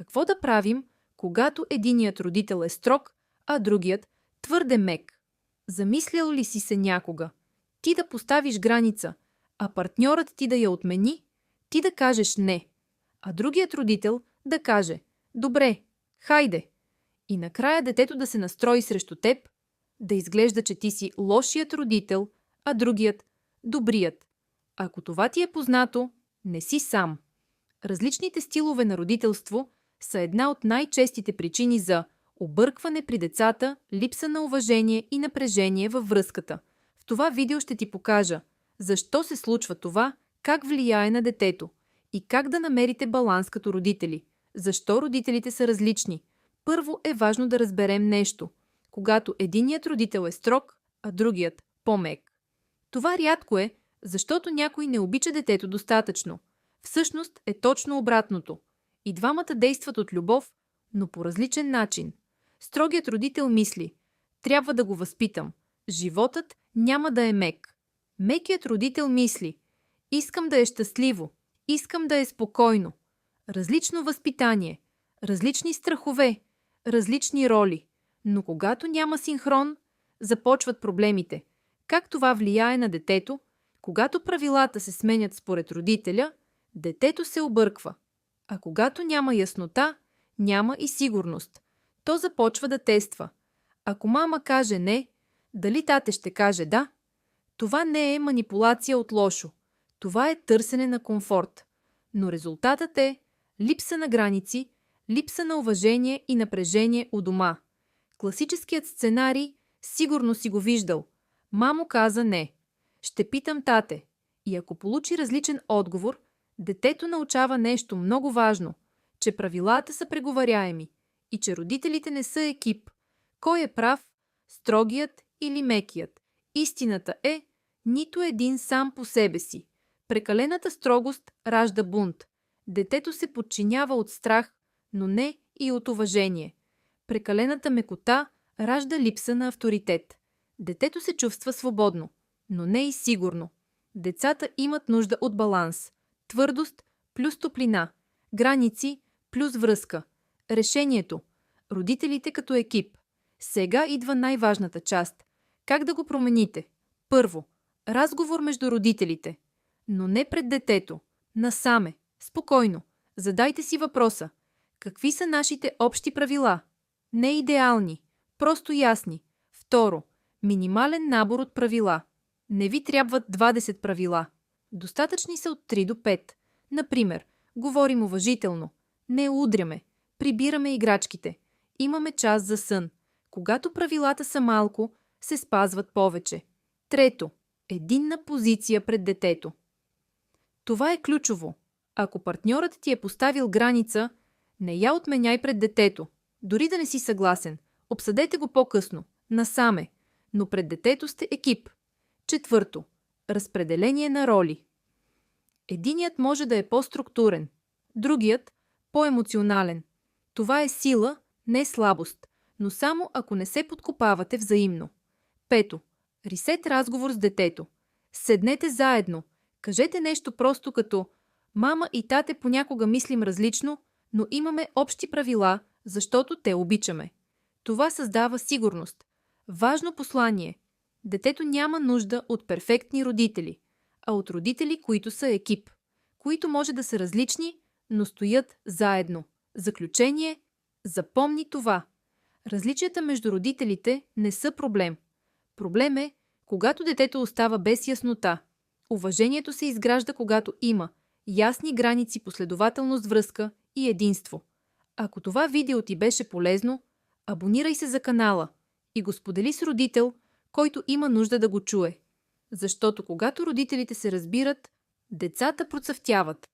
Какво да правим, когато единият родител е строг, а другият твърде мек? Замислял ли си се някога? Ти да поставиш граница, а партньорът ти да я отмени, ти да кажеш не, а другият родител да каже добре, хайде. И накрая детето да се настрои срещу теб, да изглежда, че ти си лошият родител, а другият добрият. Ако това ти е познато, не си сам. Различните стилове на родителство са една от най-честите причини за объркване при децата, липса на уважение и напрежение във връзката. В това видео ще ти покажа защо се случва това, как влияе на детето и как да намерите баланс като родители. Защо родителите са различни? Първо е важно да разберем нещо. Когато единият родител е строг, а другият по-мек. Това рядко е, защото някой не обича детето достатъчно. Всъщност е точно обратното. И двамата действат от любов, но по различен начин. Строгият родител мисли: трябва да го възпитам. Животът няма да е мек. Мекият родител мисли: искам да е щастливо, искам да е спокойно. Различно възпитание, различни страхове, различни роли. Но когато няма синхрон, започват проблемите. Как това влияе на детето? Когато правилата се сменят според родителя, детето се обърква. А когато няма яснота, няма и сигурност. То започва да тества. Ако мама каже не, дали тате ще каже да? Това не е манипулация от лошо. Това е търсене на комфорт. Но резултатът е липса на граници, липса на уважение и напрежение у дома. Класическият сценарий сигурно си го виждал. Мамо каза не. Ще питам тате. И ако получи различен отговор, детето научава нещо много важно, че правилата са преговаряеми и че родителите не са екип. Кой е прав? Строгият или мекият? Истината е, нито един сам по себе си. Прекалената строгост ражда бунт. Детето се подчинява от страх, но не и от уважение. Прекалената мекота ражда липса на авторитет. Детето се чувства свободно, но не и сигурно. Децата имат нужда от баланс. Твърдост плюс топлина. Граници плюс връзка. Решението – родителите като екип. Сега идва най-важната част. Как да го промените? Първо, разговор между родителите. Но не пред детето. Насаме. Спокойно. Задайте си въпроса. Какви са нашите общи правила? Не идеални, просто ясни. Второ, минимален набор от правила. Не ви трябват 20 правила. Достатъчни са от 3 до 5. Например, говорим уважително, не удряме, прибираме играчките, имаме час за сън. Когато правилата са малко, се спазват повече. Трето, единна позиция пред детето. Това е ключово. Ако партньорът ти е поставил граница, не я отменяй пред детето. Дори да не си съгласен, обсъдете го по-късно, насаме, но пред детето сте екип. Четвърто, разпределение на роли. Единият може да е по-структурен, другият по-емоционален. Това е сила, не слабост, но само ако не се подкопавате взаимно. Пето, ресет разговор с детето. Седнете заедно, кажете нещо просто като: мама и тате понякога мислим различно, но имаме общи правила, защото те обичаме. Това създава сигурност. Важно послание. Детето няма нужда от перфектни родители, а от родители, които са екип, които може да са различни, но стоят заедно. Заключение: запомни това. Различията между родителите не са проблем. Проблем е, когато детето остава без яснота. Уважението се изгражда, когато има ясни граници, последователност, връзка и единство. Ако това видео ти беше полезно, абонирай се за канала и го сподели с родител, който има нужда да го чуе. Защото когато родителите се разбират, децата процъфтяват.